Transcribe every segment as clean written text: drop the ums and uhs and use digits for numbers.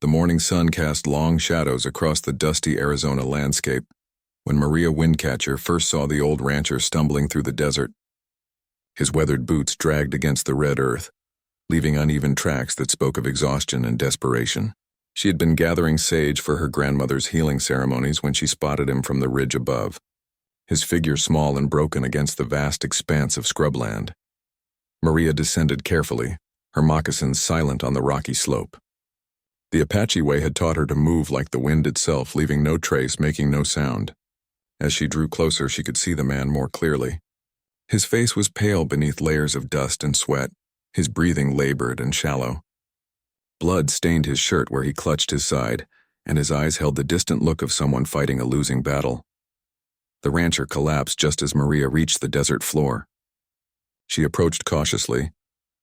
The morning sun cast long shadows across the dusty Arizona landscape when Maria Windcatcher first saw the old rancher stumbling through the desert. His weathered boots dragged against the red earth, leaving uneven tracks that spoke of exhaustion and desperation. She had been gathering sage for her grandmother's healing ceremonies when she spotted him from the ridge above, his figure small and broken against the vast expanse of scrubland. Maria descended carefully, her moccasins silent on the rocky slope. The Apache way had taught her to move like the wind itself, leaving no trace, making no sound. As she drew closer, she could see the man more clearly. His face was pale beneath layers of dust and sweat, his breathing labored and shallow. Blood stained his shirt where he clutched his side, and his eyes held the distant look of someone fighting a losing battle. The rancher collapsed just as Maria reached the desert floor. She approached cautiously,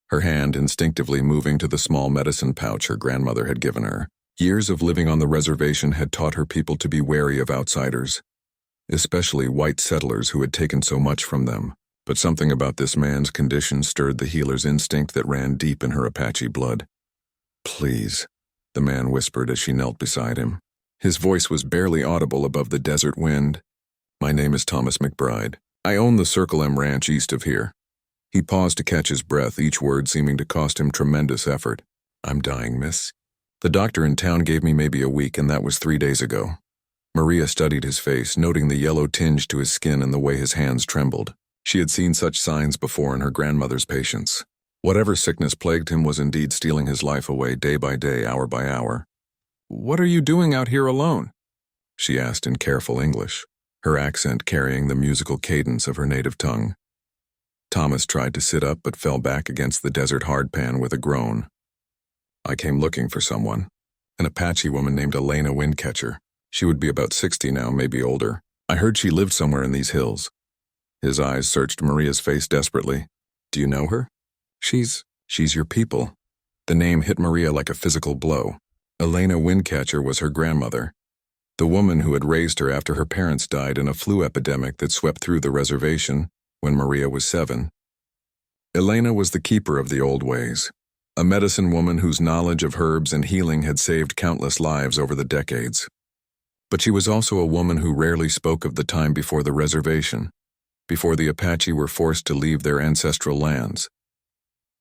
her hand instinctively moving to the small medicine pouch her grandmother had given her. Years of living on the reservation had taught her people to be wary of outsiders, especially white settlers who had taken so much from them. But something about this man's condition stirred the healer's instinct that ran deep in her Apache blood. "Please," the man whispered as she knelt beside him. His voice was barely audible above the desert wind. "My name is Thomas McBride. I own the Circle M ranch east of here." He paused to catch his breath, each word seeming to cost him tremendous effort. "I'm dying, miss. The doctor in town gave me maybe a week, and that was 3 days ago." Maria studied his face, noting the yellow tinge to his skin and the way his hands trembled. She had seen such signs before in her grandmother's patients. Whatever sickness plagued him was indeed stealing his life away day by day, hour by hour. "What are you doing out here alone?" she asked in careful English, her accent carrying the musical cadence of her native tongue. Thomas tried to sit up but fell back against the desert hardpan with a groan. "I came looking for someone, an Apache woman named Elena Windcatcher. She would be about 60 now, maybe older. I heard she lived somewhere in these hills." His eyes searched Maria's face desperately. "Do you know her?" She's your people." The name hit Maria like a physical blow. Elena Windcatcher was her grandmother, the woman who had raised her after her parents died in a flu epidemic that swept through the reservation when Maria was 7. Elena was the keeper of the old ways, a medicine woman whose knowledge of herbs and healing had saved countless lives over the decades. But she was also a woman who rarely spoke of the time before the reservation, before the Apache were forced to leave their ancestral lands.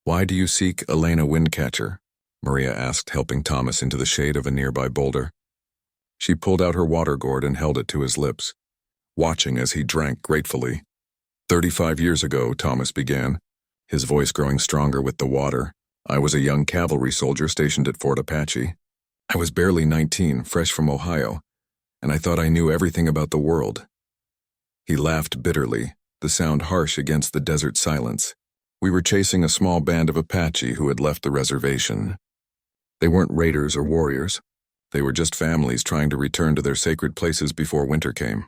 "Why do you seek Elena Windcatcher?" Maria asked, helping Thomas into the shade of a nearby boulder. She pulled out her water gourd and held it to his lips, watching as he drank gratefully. 35 years ago, Thomas began, his voice growing stronger with the water. "I was a young cavalry soldier stationed at Fort Apache. I was barely 19, fresh from Ohio, and I thought I knew everything about the world." He laughed bitterly, the sound harsh against the desert silence. "We were chasing a small band of Apache who had left the reservation. They weren't raiders or warriors. They were just families trying to return to their sacred places before winter came."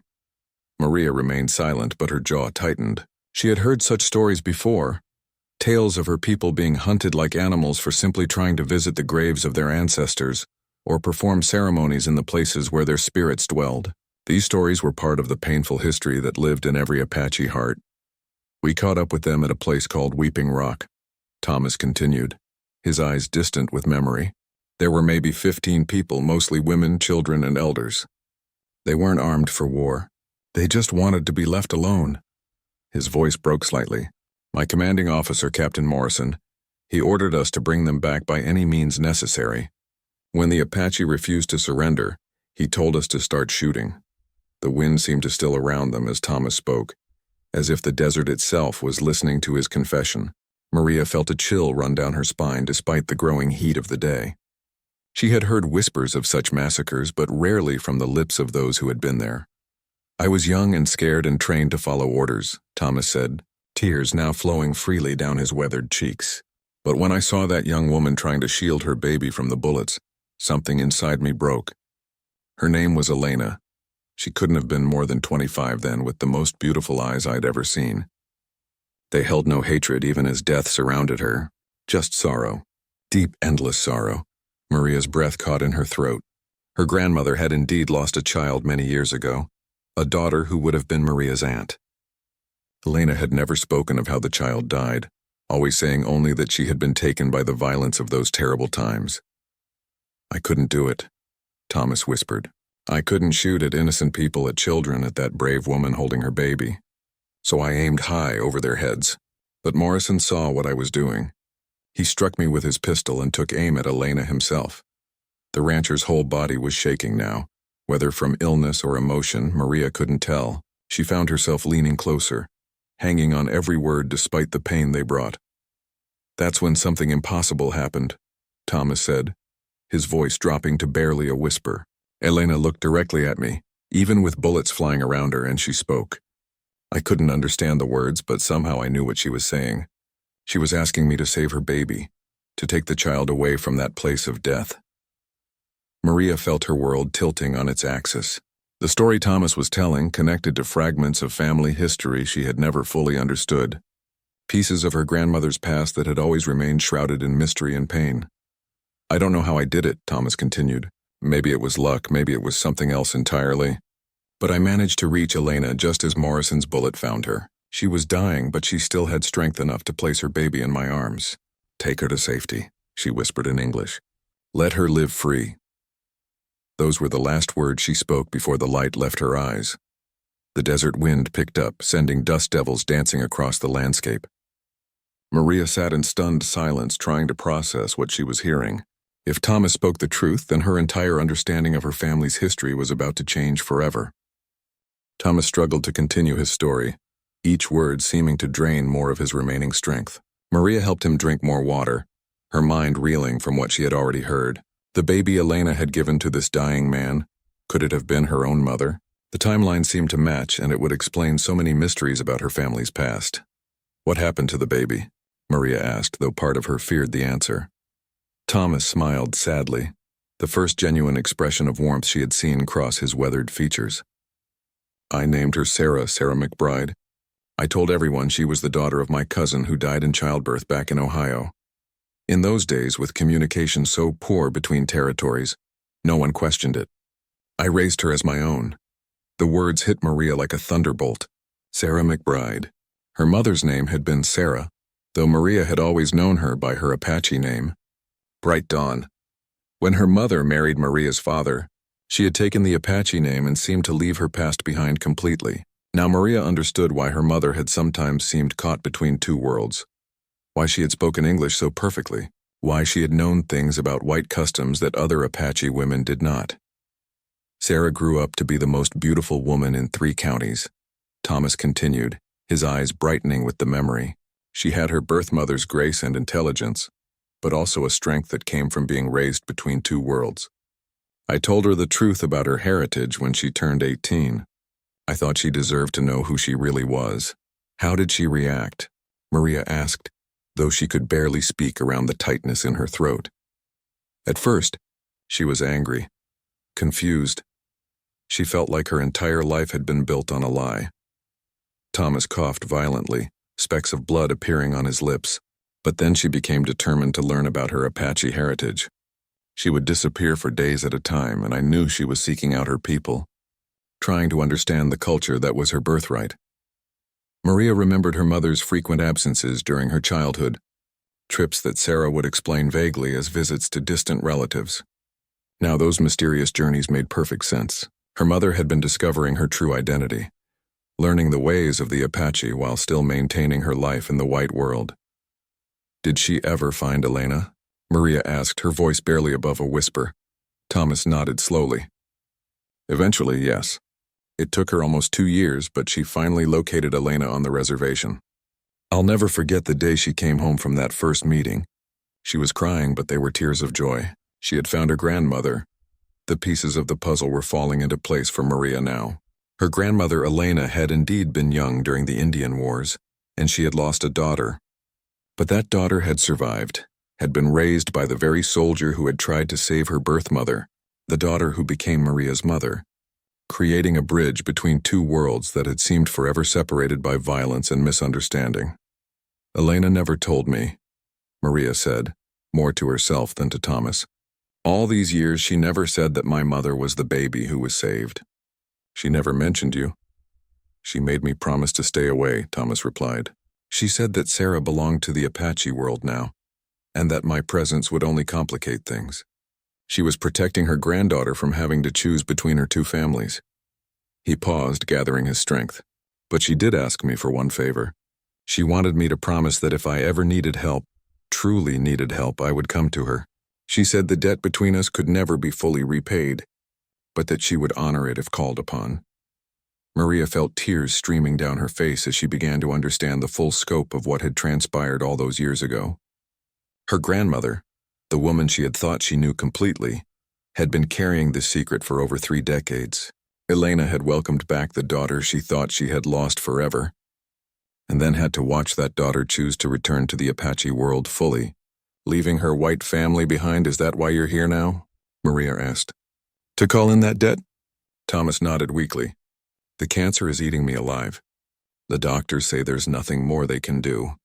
Maria remained silent, but her jaw tightened. She had heard such stories before, tales of her people being hunted like animals for simply trying to visit the graves of their ancestors or perform ceremonies in the places where their spirits dwelled. These stories were part of the painful history that lived in every Apache heart. "We caught up with them at a place called Weeping Rock," Thomas continued, his eyes distant with memory. "There were maybe 15 people, mostly women, children, and elders. They weren't armed for war. They just wanted to be left alone." His voice broke slightly. "My commanding officer, Captain Morrison, he ordered us to bring them back by any means necessary. When the Apache refused to surrender, he told us to start shooting." The wind seemed to still around them as Thomas spoke, as if the desert itself was listening to his confession. Maria felt a chill run down her spine despite the growing heat of the day. She had heard whispers of such massacres, but rarely from the lips of those who had been there. "I was young and scared and trained to follow orders," Thomas said, tears now flowing freely down his weathered cheeks. "But when I saw that young woman trying to shield her baby from the bullets, something inside me broke. Her name was Elena. She couldn't have been more than 25 then, with the most beautiful eyes I'd ever seen. They held no hatred even as death surrounded her, just sorrow, deep, endless sorrow." Maria's breath caught in her throat. Her grandmother had indeed lost a child many years ago, a daughter who would have been Maria's aunt. Elena had never spoken of how the child died, always saying only that she had been taken by the violence of those terrible times. I couldn't do it, Thomas whispered. I couldn't shoot at innocent people, at children, at that brave woman holding her baby. So I aimed high over their heads. But Morrison saw what I was doing. He struck me with his pistol and took aim at Elena himself. The rancher's whole body was shaking now. Whether from illness or emotion, Maria couldn't tell. She found herself leaning closer, hanging on every word despite the pain they brought. That's when something impossible happened, Thomas said, his voice dropping to barely a whisper. Elena looked directly at me, even with bullets flying around her, and she spoke. I couldn't understand the words, but somehow I knew what she was saying. She was asking me to save her baby, to take the child away from that place of death. Maria felt her world tilting on its axis. The story Thomas was telling connected to fragments of family history she had never fully understood, pieces of her grandmother's past that had always remained shrouded in mystery and pain. I don't know how I did it, Thomas continued. Maybe it was luck, maybe it was something else entirely. But I managed to reach Elena just as Morrison's bullet found her. She was dying, but she still had strength enough to place her baby in my arms. Take her to safety, she whispered in English. Let her live free. Those were the last words she spoke before the light left her eyes. The desert wind picked up, sending dust devils dancing across the landscape. Maria sat in stunned silence, trying to process what she was hearing. If Thomas spoke the truth, then her entire understanding of her family's history was about to change forever. Thomas struggled to continue his story, each word seeming to drain more of his remaining strength. Maria helped him drink more water, her mind reeling from what she had already heard. The baby Elena had given to this dying man, could it have been her own mother? The timeline seemed to match, and it would explain so many mysteries about her family's past. What happened to the baby? Maria asked, though part of her feared the answer. Thomas smiled sadly, the first genuine expression of warmth she had seen cross his weathered features. I named her Sarah McBride. I told everyone she was the daughter of my cousin who died in childbirth back in Ohio. In those days, with communication so poor between territories, no one questioned it. I raised her as my own. The words hit Maria like a thunderbolt. Sarah McBride. Her mother's name had been Sarah, though Maria had always known her by her Apache name. Bright Dawn. When her mother married Maria's father, she had taken the Apache name and seemed to leave her past behind completely. Now Maria understood why her mother had sometimes seemed caught between two worlds, why she had spoken English so perfectly, why she had known things about white customs that other Apache women did not. Sarah grew up to be the most beautiful woman in 3 counties. Thomas continued, his eyes brightening with the memory. She had her birth mother's grace and intelligence, but also a strength that came from being raised between two worlds. I told her the truth about her heritage when she turned 18. I thought she deserved to know who she really was. How did she react? Maria asked, though she could barely speak around the tightness in her throat. At first, she was angry, confused. She felt like her entire life had been built on a lie. Thomas coughed violently, specks of blood appearing on his lips. But then she became determined to learn about her Apache heritage. She would disappear for days at a time, and I knew she was seeking out her people, trying to understand the culture that was her birthright. Maria remembered her mother's frequent absences during her childhood, trips that Sarah would explain vaguely as visits to distant relatives. Now those mysterious journeys made perfect sense. Her mother had been discovering her true identity, learning the ways of the Apache while still maintaining her life in the white world. Did she ever find Elena? Maria asked, her voice barely above a whisper. Thomas nodded slowly. Eventually, yes. It took her almost 2 years, but she finally located Elena on the reservation. I'll never forget the day she came home from that first meeting. She was crying, but they were tears of joy. She had found her grandmother. The pieces of the puzzle were falling into place for Maria now. Her grandmother, Elena, had indeed been young during the Indian Wars, and she had lost a daughter. But that daughter had survived, had been raised by the very soldier who had tried to save her birth mother, the daughter who became Maria's mother, creating a bridge between two worlds that had seemed forever separated by violence and misunderstanding. Elena never told me, Maria said, more to herself than to Thomas. All these years she never said that my mother was the baby who was saved. She never mentioned you. She made me promise to stay away, Thomas replied. She said that Sarah belonged to the Apache world now, and that my presence would only complicate things. She was protecting her granddaughter from having to choose between her two families. He paused, gathering his strength. But she did ask me for one favor. She wanted me to promise that if I ever needed help, truly needed help, I would come to her. She said the debt between us could never be fully repaid, but that she would honor it if called upon. Maria felt tears streaming down her face as she began to understand the full scope of what had transpired all those years ago. Her grandmother, the woman she had thought she knew completely, had been carrying this secret for over 3 decades. Elena had welcomed back the daughter she thought she had lost forever, and then had to watch that daughter choose to return to the Apache world fully, leaving her white family behind. Is that why you're here now? Maria asked. To call in that debt? Thomas nodded weakly. The cancer is eating me alive. The doctors say there's nothing more they can do,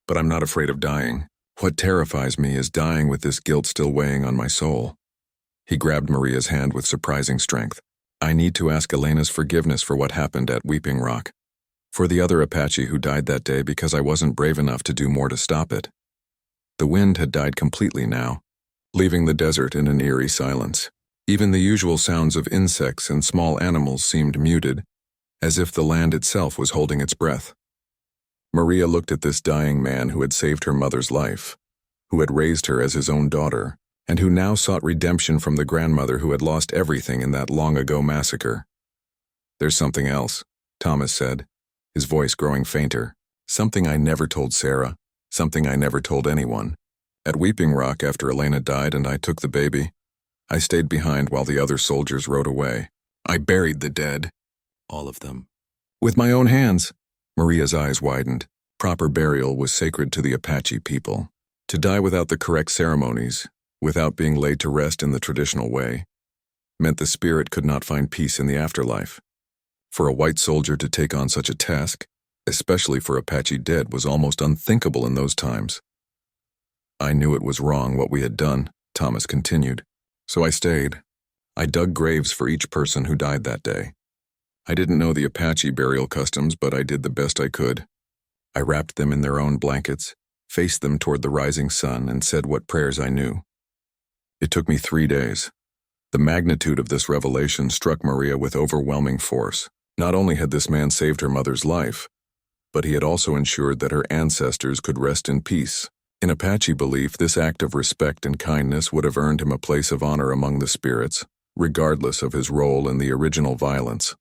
but I'm not afraid of dying. What terrifies me is dying with this guilt still weighing on my soul. He grabbed Maria's hand with surprising strength. I need to ask Elena's forgiveness for what happened at Weeping Rock, for the other Apache who died that day because I wasn't brave enough to do more to stop it. The wind had died completely now, leaving the desert in an eerie silence. Even the usual sounds of insects and small animals seemed muted, as if the land itself was holding its breath. Maria looked at this dying man who had saved her mother's life, who had raised her as his own daughter, and who now sought redemption from the grandmother who had lost everything in that long-ago massacre. There's something else, Thomas said, his voice growing fainter. Something I never told Sarah, something I never told anyone. At Weeping Rock, after Elena died and I took the baby, I stayed behind while the other soldiers rode away. I buried the dead. All of them. With my own hands. Maria's eyes widened. Proper burial was sacred to the Apache people. To die without the correct ceremonies, without being laid to rest in the traditional way, meant the spirit could not find peace in the afterlife. For a white soldier to take on such a task, especially for Apache dead, was almost unthinkable in those times. I knew it was wrong what we had done, Thomas continued. So I stayed. I dug graves for each person who died that day. I didn't know the Apache burial customs, but I did the best I could. I wrapped them in their own blankets, faced them toward the rising sun, and said what prayers I knew. It took me 3 days. The magnitude of this revelation struck Maria with overwhelming force. Not only had this man saved her mother's life, but he had also ensured that her ancestors could rest in peace. In Apache belief, this act of respect and kindness would have earned him a place of honor among the spirits, regardless of his role in the original violence.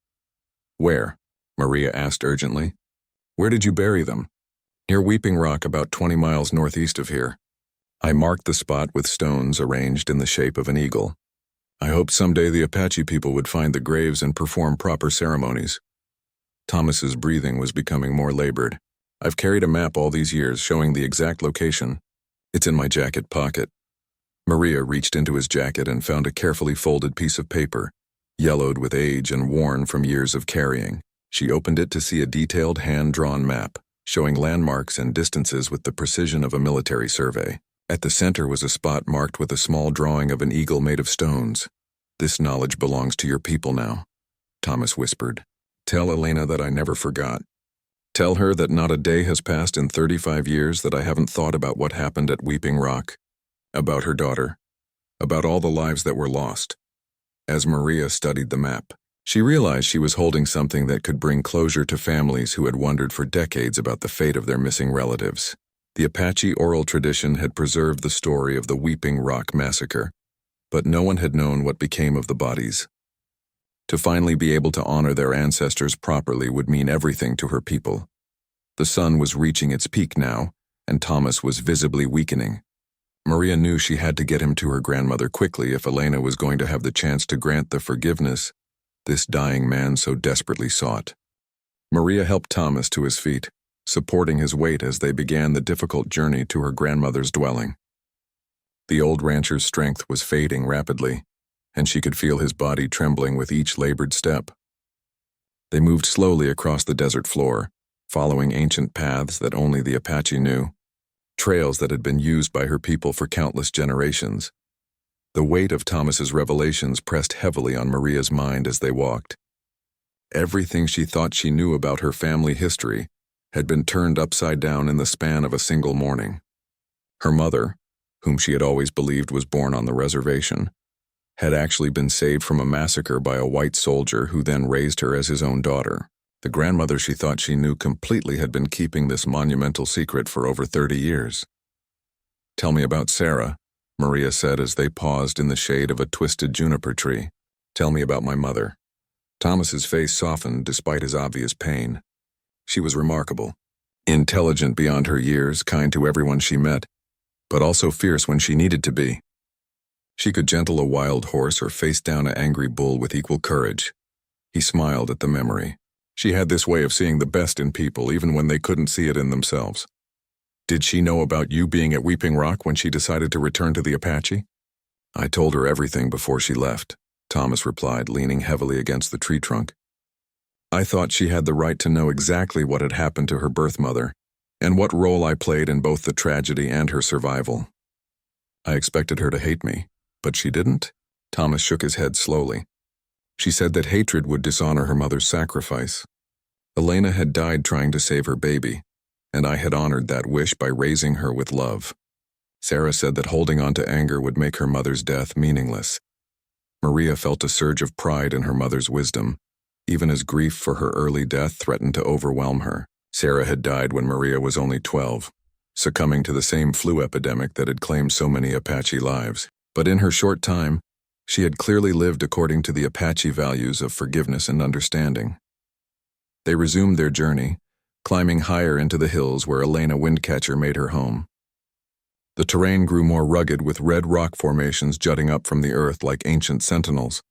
Where? Maria asked urgently. Where did you bury them? Near Weeping Rock, about 20 miles northeast of here. I marked the spot with stones arranged in the shape of an eagle. I hoped someday the Apache people would find the graves and perform proper ceremonies. Thomas's breathing was becoming more labored. I've carried a map all these years showing the exact location. It's in my jacket pocket. Maria reached into his jacket and found a carefully folded piece of paper, yellowed with age and worn from years of carrying. She opened it to see a detailed hand-drawn map, showing landmarks and distances with the precision of a military survey. At the center was a spot marked with a small drawing of an eagle made of stones. This knowledge belongs to your people now, Thomas whispered. Tell Elena that I never forgot. Tell her that not a day has passed in 35 years that I haven't thought about what happened at Weeping Rock, about her daughter, about all the lives that were lost. As Maria studied the map, she realized she was holding something that could bring closure to families who had wondered for decades about the fate of their missing relatives. The Apache oral tradition had preserved the story of the Weeping Rock massacre, but no one had known what became of the bodies. To finally be able to honor their ancestors properly would mean everything to her people. The sun was reaching its peak now, and Thomas was visibly weakening. Maria knew she had to get him to her grandmother quickly if Elena was going to have the chance to grant the forgiveness this dying man so desperately sought. Maria helped Thomas to his feet, supporting his weight as they began the difficult journey to her grandmother's dwelling. The old rancher's strength was fading rapidly, and she could feel his body trembling with each labored step. They moved slowly across the desert floor, following ancient paths that only the Apache knew, trails that had been used by her people for countless generations. The weight of Thomas's revelations pressed heavily on Maria's mind as they walked. Everything she thought she knew about her family history had been turned upside down in the span of a single morning. Her mother, whom she had always believed was born on the reservation, had actually been saved from a massacre by a white soldier who then raised her as his own daughter. The grandmother she thought she knew completely had been keeping this monumental secret for over 30 years. "Tell me about Sarah," Maria said as they paused in the shade of a twisted juniper tree. "Tell me about my mother." Thomas's face softened despite his obvious pain. She was remarkable. Intelligent beyond her years, kind to everyone she met, but also fierce when she needed to be. She could gentle a wild horse or face down an angry bull with equal courage. He smiled at the memory. She had this way of seeing the best in people even when they couldn't see it in themselves. "Did she know about you being at Weeping Rock when she decided to return to the Apache?" "I told her everything before she left," Thomas replied, leaning heavily against the tree trunk. "I thought she had the right to know exactly what had happened to her birth mother, and what role I played in both the tragedy and her survival. I expected her to hate me, but she didn't." Thomas shook his head slowly. "She said that hatred would dishonor her mother's sacrifice. Elena had died trying to save her baby, and I had honored that wish by raising her with love. Sarah said that holding on to anger would make her mother's death meaningless." Maria felt a surge of pride in her mother's wisdom, even as grief for her early death threatened to overwhelm her. Sarah had died when Maria was only 12, succumbing to the same flu epidemic that had claimed so many Apache lives. But in her short time, she had clearly lived according to the Apache values of forgiveness and understanding. They resumed their journey, climbing higher into the hills where Elena Windcatcher made her home. The terrain grew more rugged with red rock formations jutting up from the earth like ancient sentinels.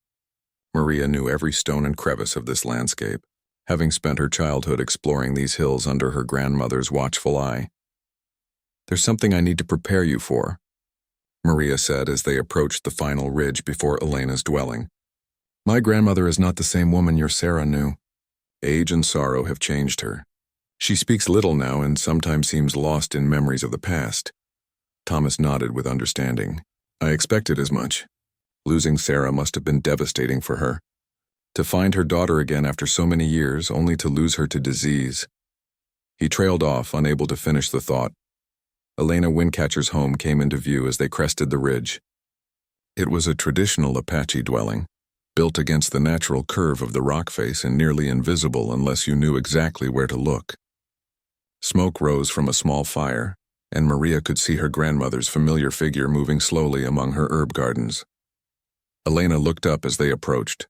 Maria knew every stone and crevice of this landscape, having spent her childhood exploring these hills under her grandmother's watchful eye. "There's something I need to prepare you for," Maria said as they approached the final ridge before Elena's dwelling. "My grandmother is not the same woman your Sarah knew. Age and sorrow have changed her. She speaks little now and sometimes seems lost in memories of the past." Thomas nodded with understanding. "I expected as much. Losing Sarah must have been devastating for her. To find her daughter again after so many years, only to lose her to disease." He trailed off, unable to finish the thought. Elena Windcatcher's home came into view as they crested the ridge. It was a traditional Apache dwelling, built against the natural curve of the rock face and nearly invisible unless you knew exactly where to look. Smoke rose from a small fire, and Maria could see her grandmother's familiar figure moving slowly among her herb gardens. Elena looked up as they approached,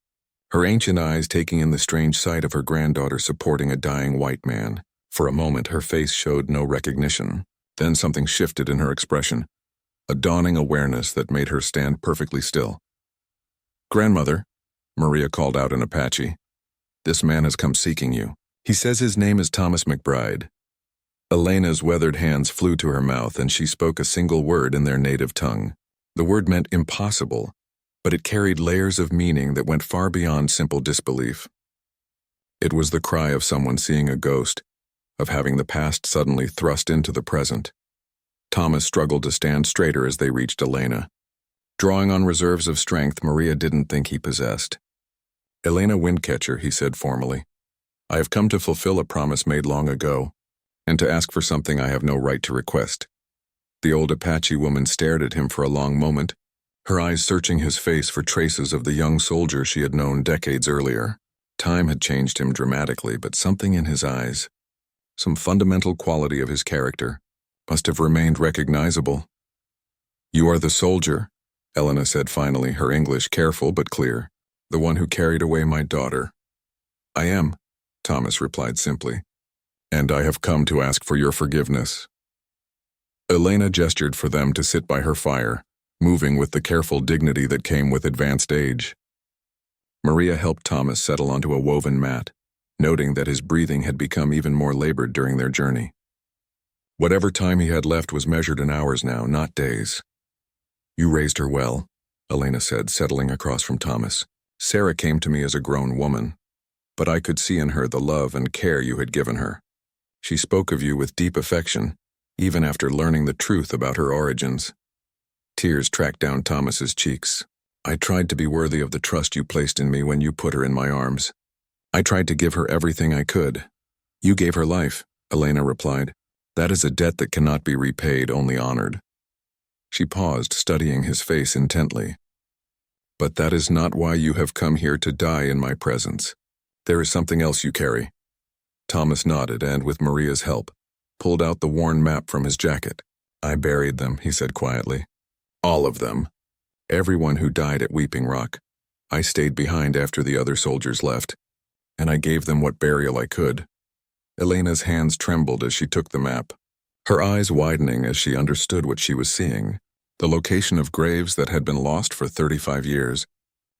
her ancient eyes taking in the strange sight of her granddaughter supporting a dying white man. For a moment, her face showed no recognition. Then something shifted in her expression, a dawning awareness that made her stand perfectly still. "Grandmother," Maria called out in Apache, "this man has come seeking you. He says his name is Thomas McBride." Elena's weathered hands flew to her mouth and she spoke a single word in their native tongue. The word meant impossible, but it carried layers of meaning that went far beyond simple disbelief. It was the cry of someone seeing a ghost, of having the past suddenly thrust into the present. Thomas struggled to stand straighter as they reached Elena. Drawing on reserves of strength Maria didn't think he possessed. "Elena Windcatcher," he said formally, "I have come to fulfill a promise made long ago, and to ask for something I have no right to request." The old Apache woman stared at him for a long moment, her eyes searching his face for traces of the young soldier she had known decades earlier. Time had changed him dramatically, but something in his eyes, some fundamental quality of his character, must have remained recognizable. "You are the soldier," Elena said finally, her English careful but clear, "the one who carried away my daughter." "I am," Thomas replied simply, "and I have come to ask for your forgiveness." Elena gestured for them to sit by her fire, moving with the careful dignity that came with advanced age. Maria helped Thomas settle onto a woven mat, noting that his breathing had become even more labored during their journey. Whatever time he had left was measured in hours now, not days. "You raised her well," Elena said, settling across from Thomas. "Sarah came to me as a grown woman, but I could see in her the love and care you had given her. She spoke of you with deep affection, even after learning the truth about her origins." Tears tracked down Thomas's cheeks. "I tried to be worthy of the trust you placed in me when you put her in my arms. I tried to give her everything I could." "You gave her life," Elena replied. "That is a debt that cannot be repaid, only honored." She paused, studying his face intently. But that is not why you have come here to die in my presence. There is something else you carry." Thomas nodded and, with Maria's help, pulled out the worn map from his jacket. "I buried them," he said quietly. "All of them. Everyone who died at Weeping Rock. I stayed behind after the other soldiers left, and I gave them what burial I could." Elena's hands trembled as she took the map, her eyes widening as she understood what she was seeing. The location of graves that had been lost for 35 years,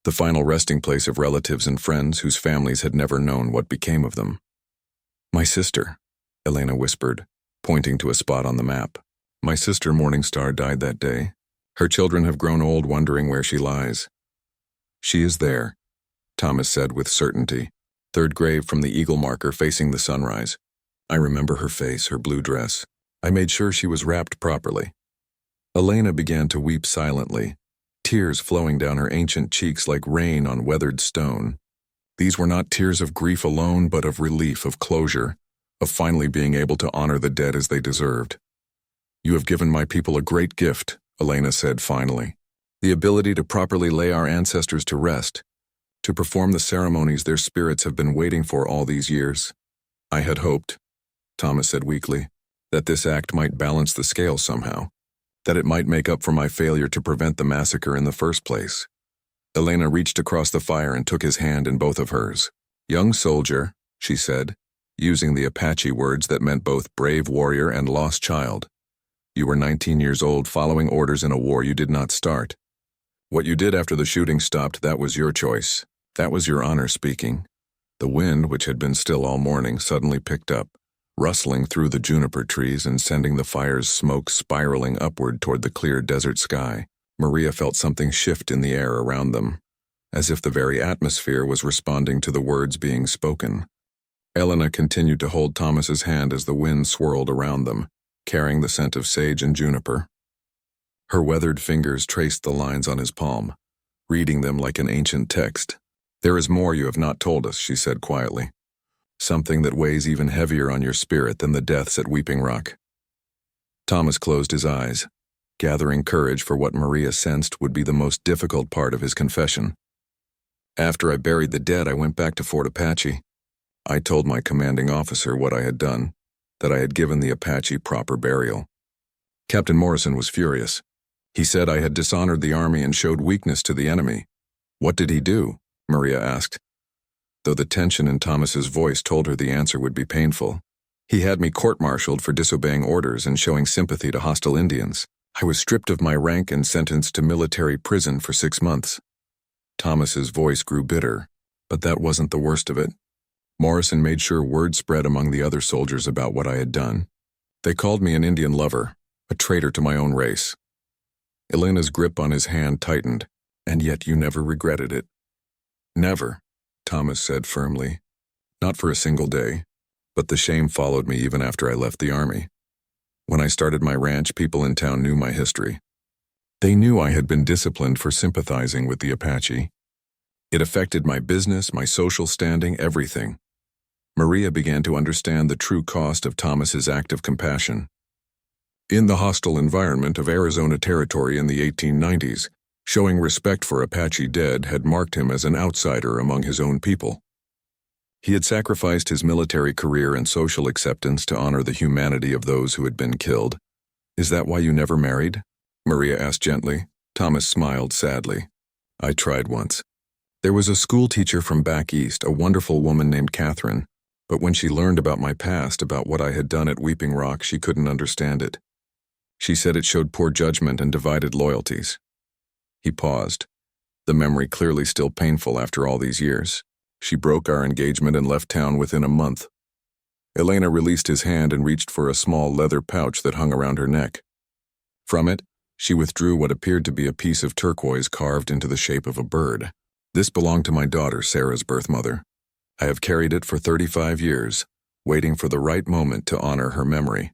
the final resting place of relatives and friends whose families had never known what became of them. "My sister," Elena whispered, pointing to a spot on the map. "My sister Morningstar died that day. Her children have grown old wondering where she lies." "She is there," Thomas said with certainty. "Third grave from the eagle marker facing the sunrise. I remember her face, her blue dress. I made sure she was wrapped properly." Elena began to weep silently, tears flowing down her ancient cheeks like rain on weathered stone. These were not tears of grief alone, but of relief, of closure, of finally being able to honor the dead as they deserved. "You have given my people a great gift," Elena said finally. "The ability to properly lay our ancestors to rest, to perform the ceremonies their spirits have been waiting for all these years. I had hoped," Thomas said weakly, "that this act might balance the scale somehow, that it might make up for my failure to prevent the massacre in the first place." Elena reached across the fire and took his hand in both of hers. "Young soldier," she said, using the Apache words that meant both brave warrior and lost child. "You were 19 years old following orders in a war you did not start. What you did after the shooting stopped, that was your choice. That was your honor speaking." The wind, which had been still all morning, suddenly picked up, rustling through the juniper trees and sending the fire's smoke spiraling upward toward the clear desert sky. Maria felt something shift in the air around them, as if the very atmosphere was responding to the words being spoken. Elena continued to hold Thomas's hand as the wind swirled around them, carrying the scent of sage and juniper. Her weathered fingers traced the lines on his palm, reading them like an ancient text. "There is more you have not told us," she said quietly. "Something that weighs even heavier on your spirit than the deaths at Weeping Rock." Thomas closed his eyes, gathering courage for what Maria sensed would be the most difficult part of his confession. "After I buried the dead, I went back to Fort Apache. I told my commanding officer what I had done, that I had given the Apache proper burial. Captain Morrison was furious. He said I had dishonored the army and showed weakness to the enemy." "What did he do?" Maria asked, though the tension in Thomas's voice told her the answer would be painful. "He had me court-martialed for disobeying orders and showing sympathy to hostile Indians. I was stripped of my rank and sentenced to military prison for 6 months. Thomas's voice grew bitter, but that wasn't the worst of it. Morrison made sure word spread among the other soldiers about what I had done. They called me an Indian lover, a traitor to my own race." Elena's grip on his hand tightened. "And yet you never regretted it." "Never," Thomas said firmly. "Not for a single day. But the shame followed me even after I left the army. When I started my ranch, people in town knew my history. They knew I had been disciplined for sympathizing with the Apache. It affected my business, my social standing, everything." Maria began to understand the true cost of Thomas's act of compassion. In the hostile environment of Arizona Territory in the 1890s, showing respect for Apache dead had marked him as an outsider among his own people. He had sacrificed his military career and social acceptance to honor the humanity of those who had been killed. "Is that why you never married?" Maria asked gently. Thomas smiled sadly. "I tried once. There was a school teacher from back east, a wonderful woman named Catherine, but when she learned about my past, about what I had done at Weeping Rock, she couldn't understand it. She said it showed poor judgment and divided loyalties." He paused, the memory clearly still painful after all these years. "She broke our engagement and left town within a month." Elena released his hand and reached for a small leather pouch that hung around her neck. From it, she withdrew what appeared to be a piece of turquoise carved into the shape of a bird. "This belonged to my daughter, Sarah's birth mother. I have carried it for 35 years, waiting for the right moment to honor her memory."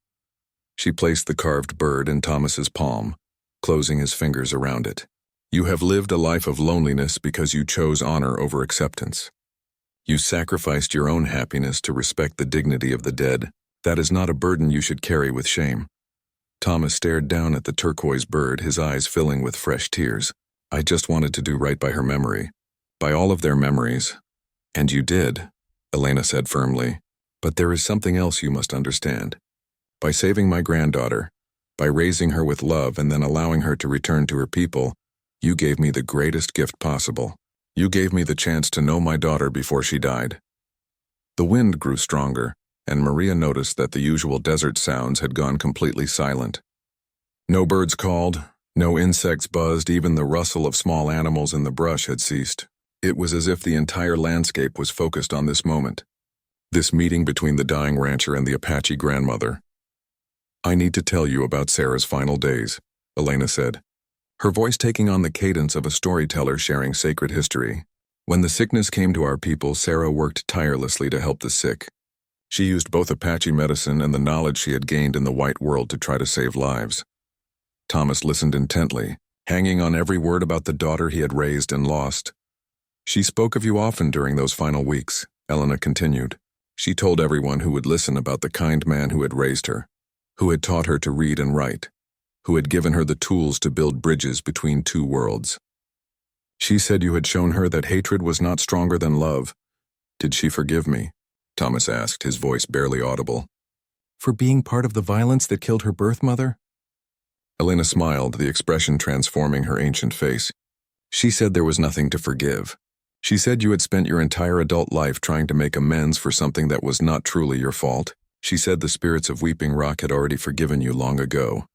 She placed the carved bird in Thomas's palm, closing his fingers around it. "You have lived a life of loneliness because you chose honor over acceptance. You sacrificed your own happiness to respect the dignity of the dead. That is not a burden you should carry with shame." Thomas stared down at the turquoise bird, his eyes filling with fresh tears. I just wanted to do right by her memory, by all of their memories. And you did, Elena said firmly. But there is something else you must understand. By saving my granddaughter, by raising her with love and then allowing her to return to her people, you gave me the greatest gift possible. You gave me the chance to know my daughter before she died. The wind grew stronger, and Maria noticed that the usual desert sounds had gone completely silent. No birds called, no insects buzzed, even the rustle of small animals in the brush had ceased. It was as if the entire landscape was focused on this moment. This meeting between the dying rancher and the Apache grandmother. I need to tell you about Sarah's final days, Elena said, her voice taking on the cadence of a storyteller sharing sacred history. When the sickness came to our people, Sarah worked tirelessly to help the sick. She used both Apache medicine and the knowledge she had gained in the white world to try to save lives. Thomas listened intently, hanging on every word about the daughter he had raised and lost. She spoke of you often during those final weeks, Elena continued. She told everyone who would listen about the kind man who had raised her, who had taught her to read and write, who had given her the tools to build bridges between two worlds. She said you had shown her that hatred was not stronger than love. Did she forgive me? Thomas asked, his voice barely audible. For being part of the violence that killed her birth mother? Elena smiled, the expression transforming her ancient face. She said there was nothing to forgive. She said you had spent your entire adult life trying to make amends for something that was not truly your fault. She said the spirits of Weeping Rock had already forgiven you long ago.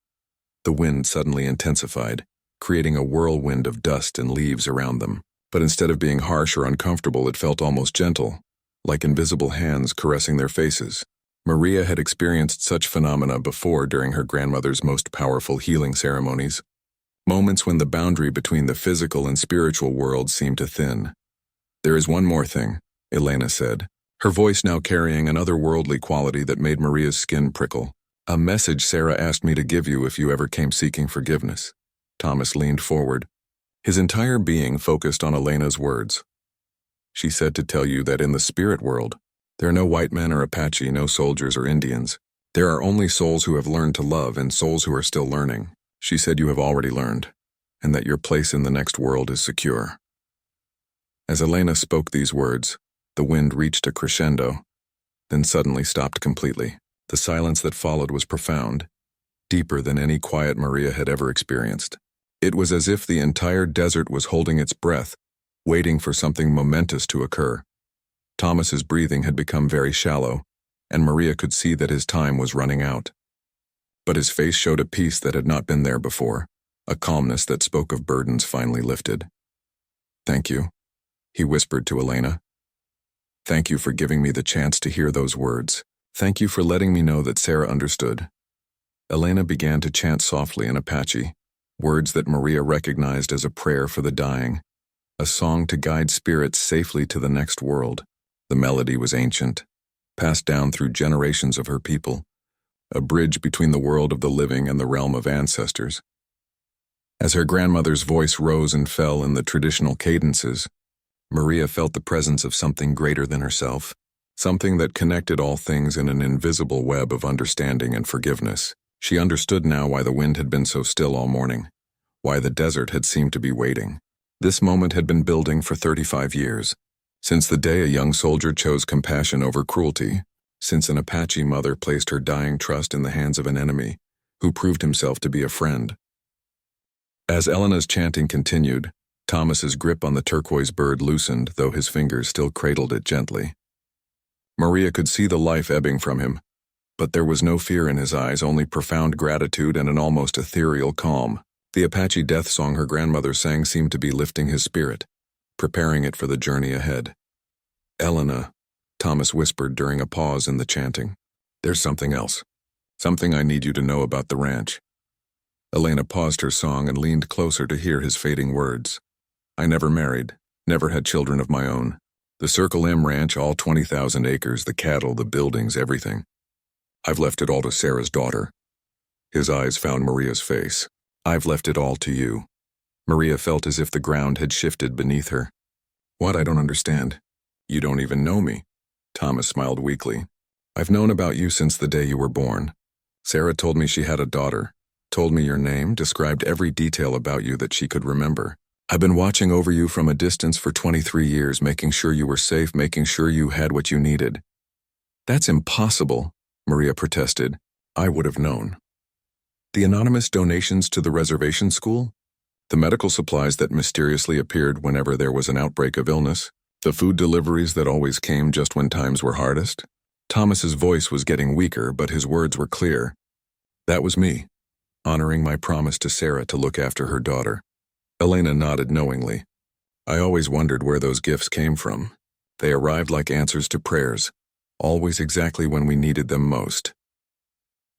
The wind suddenly intensified, creating a whirlwind of dust and leaves around them. But instead of being harsh or uncomfortable, it felt almost gentle, like invisible hands caressing their faces. Maria had experienced such phenomena before during her grandmother's most powerful healing ceremonies. Moments when the boundary between the physical and spiritual worlds seemed to thin. There is one more thing, Elena said, her voice now carrying an otherworldly quality that made Maria's skin prickle. A message Sarah asked me to give you if you ever came seeking forgiveness. Thomas leaned forward, his entire being focused on Elena's words. She said to tell you that in the spirit world, there are no white men or Apache, no soldiers or Indians. There are only souls who have learned to love and souls who are still learning. She said you have already learned, and that your place in the next world is secure. As Elena spoke these words, the wind reached a crescendo, then suddenly stopped completely. The silence that followed was profound, deeper than any quiet Maria had ever experienced. It was as if the entire desert was holding its breath, waiting for something momentous to occur. Thomas's breathing had become very shallow, and Maria could see that his time was running out. But his face showed a peace that had not been there before, a calmness that spoke of burdens finally lifted. Thank you, he whispered to Elena. Thank you for giving me the chance to hear those words. Thank you for letting me know that Sarah understood. Elena began to chant softly in Apache, words that Maria recognized as a prayer for the dying, a song to guide spirits safely to the next world. The melody was ancient, passed down through generations of her people, a bridge between the world of the living and the realm of ancestors. As her grandmother's voice rose and fell in the traditional cadences, Maria felt the presence of something greater than herself, something that connected all things in an invisible web of understanding and forgiveness. She understood now why the wind had been so still all morning, why the desert had seemed to be waiting. This moment had been building for 35 years, since the day a young soldier chose compassion over cruelty, since an Apache mother placed her dying trust in the hands of an enemy, who proved himself to be a friend. As Elena's chanting continued, Thomas's grip on the turquoise bird loosened, though his fingers still cradled it gently. Maria could see the life ebbing from him, but there was no fear in his eyes, only profound gratitude and an almost ethereal calm. The Apache death song her grandmother sang seemed to be lifting his spirit, preparing it for the journey ahead. Elena, Thomas whispered during a pause in the chanting. There's something else. Something I need you to know about the ranch. Elena paused her song and leaned closer to hear his fading words. I never married, never had children of my own. The Circle M ranch, all 20,000 acres, the cattle, the buildings, everything. I've left it all to Sarah's daughter. His eyes found Maria's face. I've left it all to you. Maria felt as if the ground had shifted beneath her. What? I don't understand. You don't even know me. Thomas smiled weakly. I've known about you since the day you were born. Sarah told me she had a daughter, told me your name, described every detail about you that she could remember. I've been watching over you from a distance for 23 years, making sure you were safe, making sure you had what you needed." "That's impossible," Maria protested. "I would have known." "The anonymous donations to the reservation school? The medical supplies that mysteriously appeared whenever there was an outbreak of illness? The food deliveries that always came just when times were hardest?" Thomas's voice was getting weaker, but his words were clear. "That was me, honoring my promise to Sarah to look after her daughter." Elena nodded knowingly. "I always wondered where those gifts came from. They arrived like answers to prayers, always exactly when we needed them most."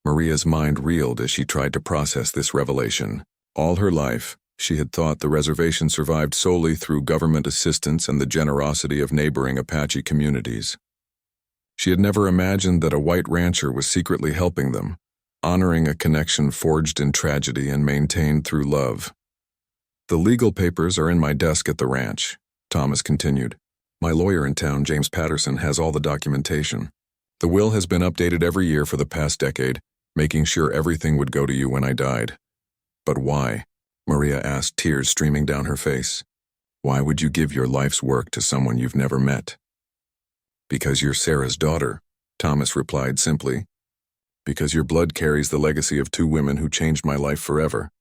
Maria's mind reeled as she tried to process this revelation. All her life, she had thought the reservation survived solely through government assistance and the generosity of neighboring Apache communities. She had never imagined that a white rancher was secretly helping them, honoring a connection forged in tragedy and maintained through love. "The legal papers are in my desk at the ranch," Thomas continued. "My lawyer in town, James Patterson, has all the documentation. The will has been updated every year for the past decade, making sure everything would go to you when I died." "But why?" Maria asked, tears streaming down her face. "Why would you give your life's work to someone you've never met?" "Because you're Sarah's daughter," Thomas replied simply. "Because your blood carries the legacy of two women who changed my life forever.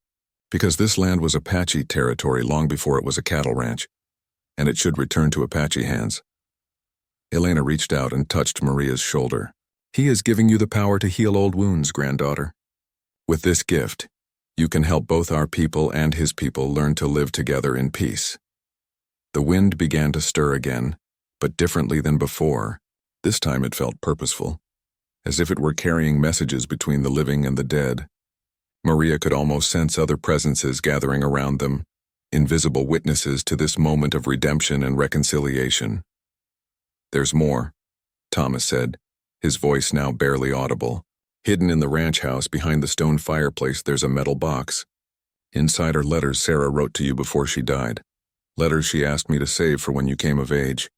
Because this land was Apache territory long before it was a cattle ranch, and it should return to Apache hands." Elena reached out and touched Maria's shoulder. "He is giving you the power to heal old wounds, granddaughter. With this gift, you can help both our people and his people learn to live together in peace." The wind began to stir again, but differently than before. This time it felt purposeful, as if it were carrying messages between the living and the dead. Maria could almost sense other presences gathering around them, invisible witnesses to this moment of redemption and reconciliation. "There's more," Thomas said, his voice now barely audible. "Hidden in the ranch house behind the stone fireplace, there's a metal box. Inside are letters Sarah wrote to you before she died. Letters she asked me to save for when you came of age.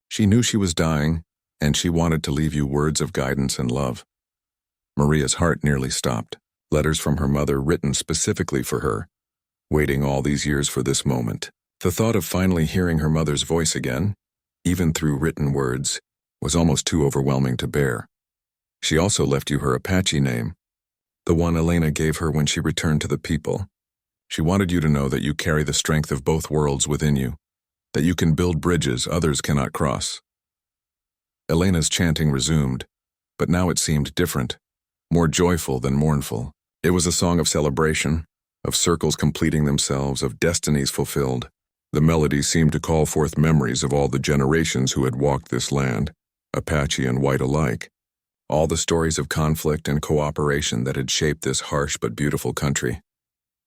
She knew she was dying, and she wanted to leave you words of guidance and love." Maria's heart nearly stopped. Letters from her mother written specifically for her, waiting all these years for this moment. The thought of finally hearing her mother's voice again, even through written words, was almost too overwhelming to bear. She also left you her Apache name, the one Elena gave her when she returned to the people. She wanted you to know that you carry the strength of both worlds within you, that you can build bridges others cannot cross. Elena's chanting resumed, but now it seemed different, more joyful than mournful. It was a song of celebration, of circles completing themselves, of destinies fulfilled. The melody seemed to call forth memories of all the generations who had walked this land, Apache and white alike. All the stories of conflict and cooperation that had shaped this harsh but beautiful country.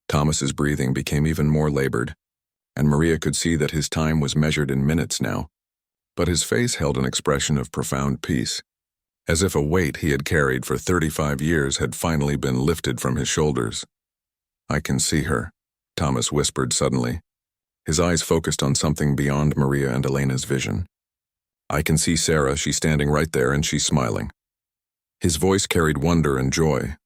Thomas's breathing became even more labored, and Maria could see that his time was measured in minutes now. But his face held an expression of profound peace, as if a weight he had carried for 35 years had finally been lifted from his shoulders. "I can see her," Thomas whispered suddenly, his eyes focused on something beyond Maria and Elena's vision. "I can see Sarah, she's standing right there and she's smiling." His voice carried wonder and joy.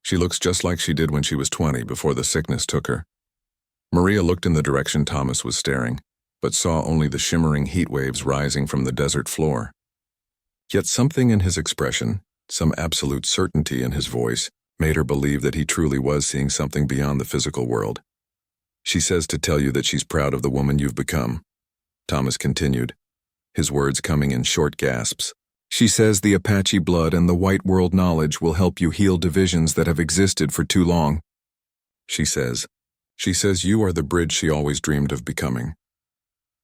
"She looks just like she did when she was 20 before the sickness took her." Maria looked in the direction Thomas was staring, but saw only the shimmering heat waves rising from the desert floor. Yet something in his expression, some absolute certainty in his voice, made her believe that he truly was seeing something beyond the physical world. "She says to tell you that she's proud of the woman you've become," Thomas continued, his words coming in short gasps. "She says the Apache blood and the white world knowledge will help you heal divisions that have existed for too long. She says you are the bridge she always dreamed of becoming."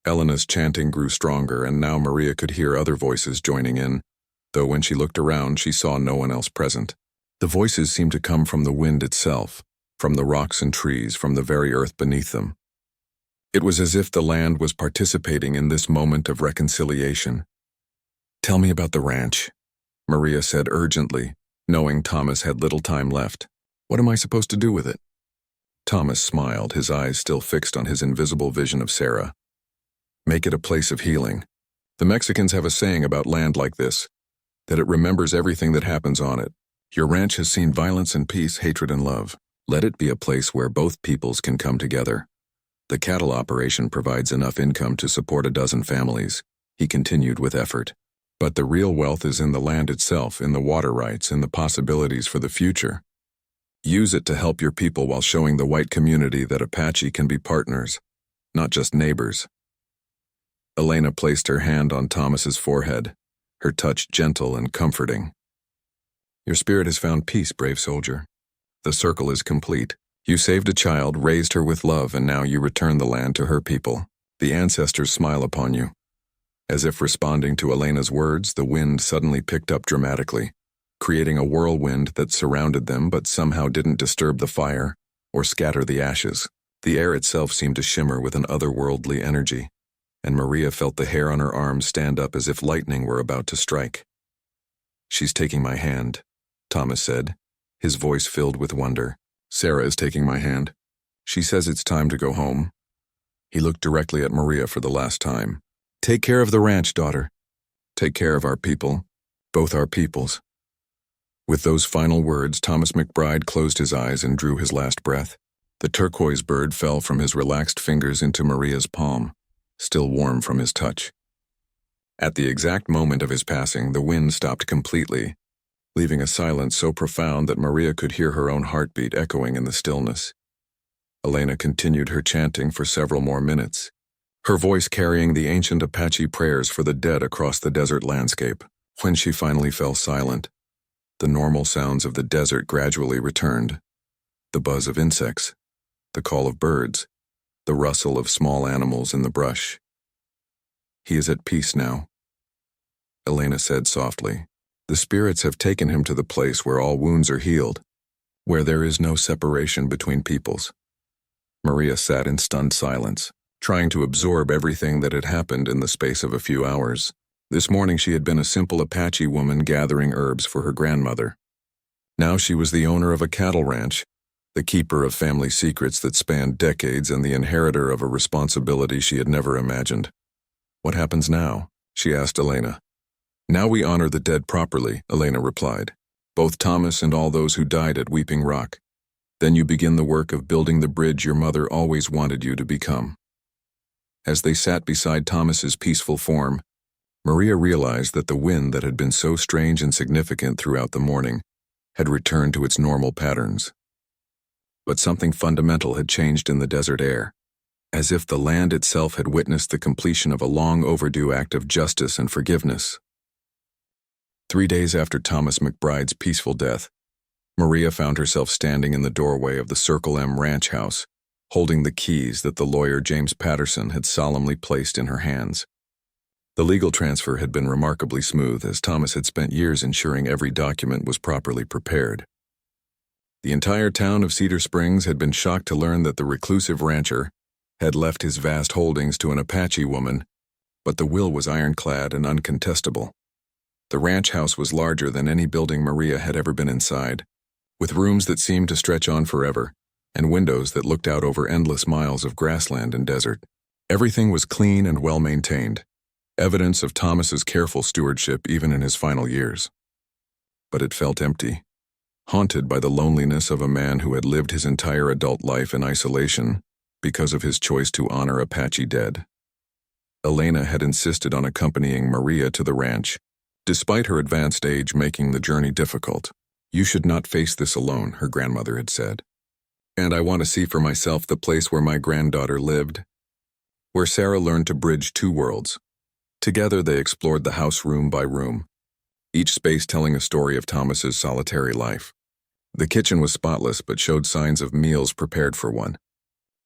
Elena's chanting grew stronger, and now Maria could hear other voices joining in, though when she looked around she saw no one else present. The voices seemed to come from the wind itself, from the rocks and trees, from the very earth beneath them. It was as if the land was participating in this moment of reconciliation. "Tell me about the ranch," Maria said urgently, knowing Thomas had little time left. "What am I supposed to do with it?" Thomas smiled, his eyes still fixed on his invisible vision of Sarah. "Make it a place of healing. The Mexicans have a saying about land like this, that it remembers everything that happens on it. Your ranch has seen violence and peace, hatred and love. Let it be a place where both peoples can come together. The cattle operation provides enough income to support a dozen families, he continued with effort. But the real wealth is in the land itself, in the water rights, in the possibilities for the future. Use it to help your people while showing the white community that Apache can be partners, not just neighbors. Elena placed her hand on Thomas's forehead, her touch gentle and comforting. Your spirit has found peace, brave soldier. The circle is complete. You saved a child, raised her with love, and now you return the land to her people. The ancestors smile upon you. As if responding to Elena's words, the wind suddenly picked up dramatically, creating a whirlwind that surrounded them but somehow didn't disturb the fire or scatter the ashes. The air itself seemed to shimmer with an otherworldly energy, and Maria felt the hair on her arms stand up as if lightning were about to strike. She's taking my hand, Thomas said, his voice filled with wonder. Sarah is taking my hand. She says it's time to go home. He looked directly at Maria for the last time. Take care of the ranch, daughter. Take care of our people, both our peoples. With those final words, Thomas McBride closed his eyes and drew his last breath. The turquoise bird fell from his relaxed fingers into Maria's palm, still warm from his touch. At the exact moment of his passing, the wind stopped completely, leaving a silence so profound that Maria could hear her own heartbeat echoing in the stillness. Elena continued her chanting for several more minutes, her voice carrying the ancient Apache prayers for the dead across the desert landscape. When she finally fell silent, the normal sounds of the desert gradually returned. The buzz of insects, the call of birds, the rustle of small animals in the brush. He is at peace now, Elena said softly. The spirits have taken him to the place where all wounds are healed, where there is no separation between peoples. Maria sat in stunned silence, trying to absorb everything that had happened in the space of a few hours. This morning she had been a simple Apache woman gathering herbs for her grandmother. Now she was the owner of a cattle ranch, the keeper of family secrets that spanned decades, and the inheritor of a responsibility she had never imagined. What happens now? She asked Elena. Now we honor the dead properly, Elena replied. Both Thomas and all those who died at Weeping Rock. Then you begin the work of building the bridge your mother always wanted you to become. As they sat beside Thomas's peaceful form, Maria realized that the wind that had been so strange and significant throughout the morning had returned to its normal patterns. But something fundamental had changed in the desert air, as if the land itself had witnessed the completion of a long overdue act of justice and forgiveness. 3 days after Thomas McBride's peaceful death, Maria found herself standing in the doorway of the Circle M ranch house, holding the keys that the lawyer James Patterson had solemnly placed in her hands. The legal transfer had been remarkably smooth, as Thomas had spent years ensuring every document was properly prepared. The entire town of Cedar Springs had been shocked to learn that the reclusive rancher had left his vast holdings to an Apache woman, but the will was ironclad and uncontestable. The ranch house was larger than any building Maria had ever been inside, with rooms that seemed to stretch on forever, and windows that looked out over endless miles of grassland and desert. Everything was clean and well-maintained, evidence of Thomas's careful stewardship even in his final years. But it felt empty, haunted by the loneliness of a man who had lived his entire adult life in isolation because of his choice to honor Apache dead. Elena had insisted on accompanying Maria to the ranch, despite her advanced age making the journey difficult. You should not face this alone, her grandmother had said. And I want to see for myself the place where my granddaughter lived, where Sarah learned to bridge two worlds. Together they explored the house room by room, each space telling a story of Thomas's solitary life. The kitchen was spotless but showed signs of meals prepared for one.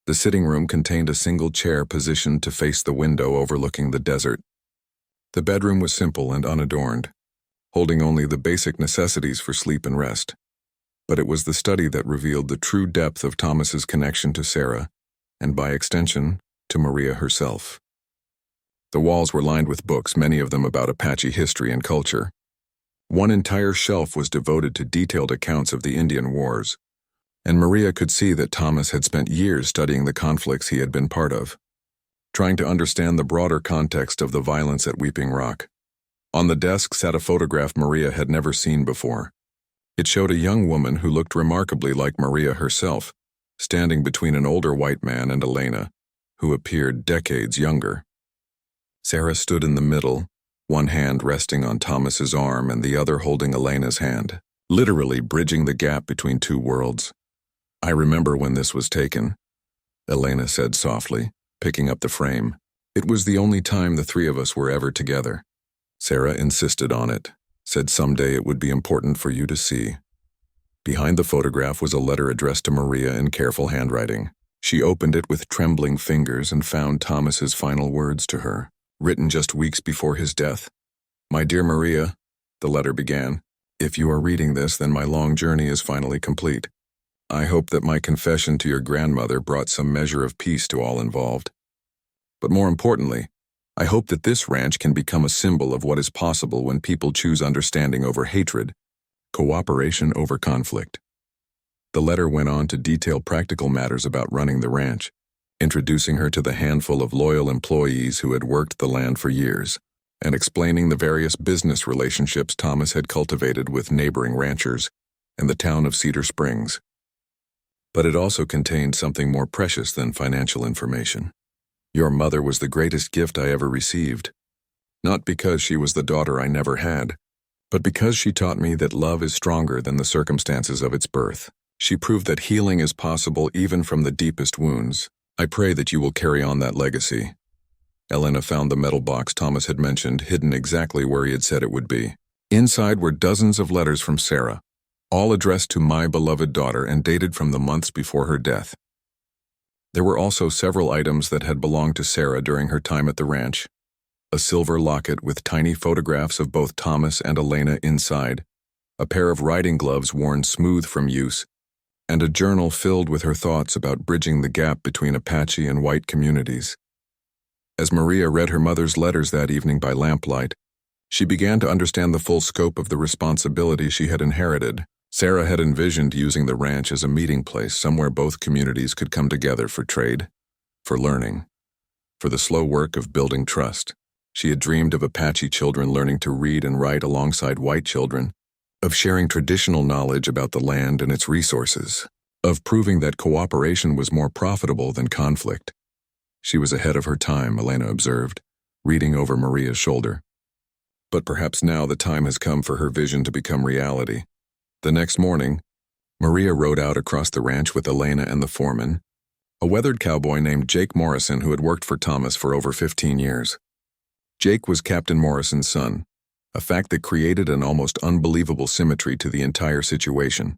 The sitting room contained a single chair positioned to face the window overlooking the desert. The bedroom was simple and unadorned, holding only the basic necessities for sleep and rest. But it was the study that revealed the true depth of Thomas's connection to Sarah, and by extension, to Maria herself. The walls were lined with books, many of them about Apache history and culture. One entire shelf was devoted to detailed accounts of the Indian Wars, and Maria could see that Thomas had spent years studying the conflicts he had been part of, trying to understand the broader context of the violence at Weeping Rock. On the desk sat a photograph Maria had never seen before. It showed a young woman who looked remarkably like Maria herself, standing between an older white man and Elena, who appeared decades younger. Sarah stood in the middle, one hand resting on Thomas's arm and the other holding Elena's hand, literally bridging the gap between two worlds. "I remember when this was taken," Elena said softly, picking up the frame. "It was the only time the three of us were ever together." Sarah insisted on it, said someday it would be important for you to see. Behind the photograph was a letter addressed to Maria in careful handwriting. She opened it with trembling fingers and found Thomas's final words to her, written just weeks before his death. "My dear Maria," the letter began, "if you are reading this, then my long journey is finally complete. I hope that my confession to your grandmother brought some measure of peace to all involved. But more importantly, I hope that this ranch can become a symbol of what is possible when people choose understanding over hatred, cooperation over conflict." The letter went on to detail practical matters about running the ranch, introducing her to the handful of loyal employees who had worked the land for years, and explaining the various business relationships Thomas had cultivated with neighboring ranchers and the town of Cedar Springs. But it also contained something more precious than financial information. "Your mother was the greatest gift I ever received, not because she was the daughter I never had, but because she taught me that love is stronger than the circumstances of its birth. She proved that healing is possible even from the deepest wounds. I pray that you will carry on that legacy." Elena found the metal box Thomas had mentioned hidden exactly where he had said it would be. Inside were dozens of letters from Sarah, all addressed to "my beloved daughter" and dated from the months before her death. There were also several items that had belonged to Sarah during her time at the ranch. A silver locket with tiny photographs of both Thomas and Elena inside, a pair of riding gloves worn smooth from use, and a journal filled with her thoughts about bridging the gap between Apache and white communities. As Maria read her mother's letters that evening by lamplight, she began to understand the full scope of the responsibility she had inherited. Sarah had envisioned using the ranch as a meeting place, somewhere both communities could come together for trade, for learning, for the slow work of building trust. She had dreamed of Apache children learning to read and write alongside white children, of sharing traditional knowledge about the land and its resources, of proving that cooperation was more profitable than conflict. She was ahead of her time, Elena observed, reading over Maria's shoulder. But perhaps now the time has come for her vision to become reality. The next morning, Maria rode out across the ranch with Elena and the foreman, a weathered cowboy named Jake Morrison who had worked for Thomas for over 15 years. Jake was Captain Morrison's son, a fact that created an almost unbelievable symmetry to the entire situation.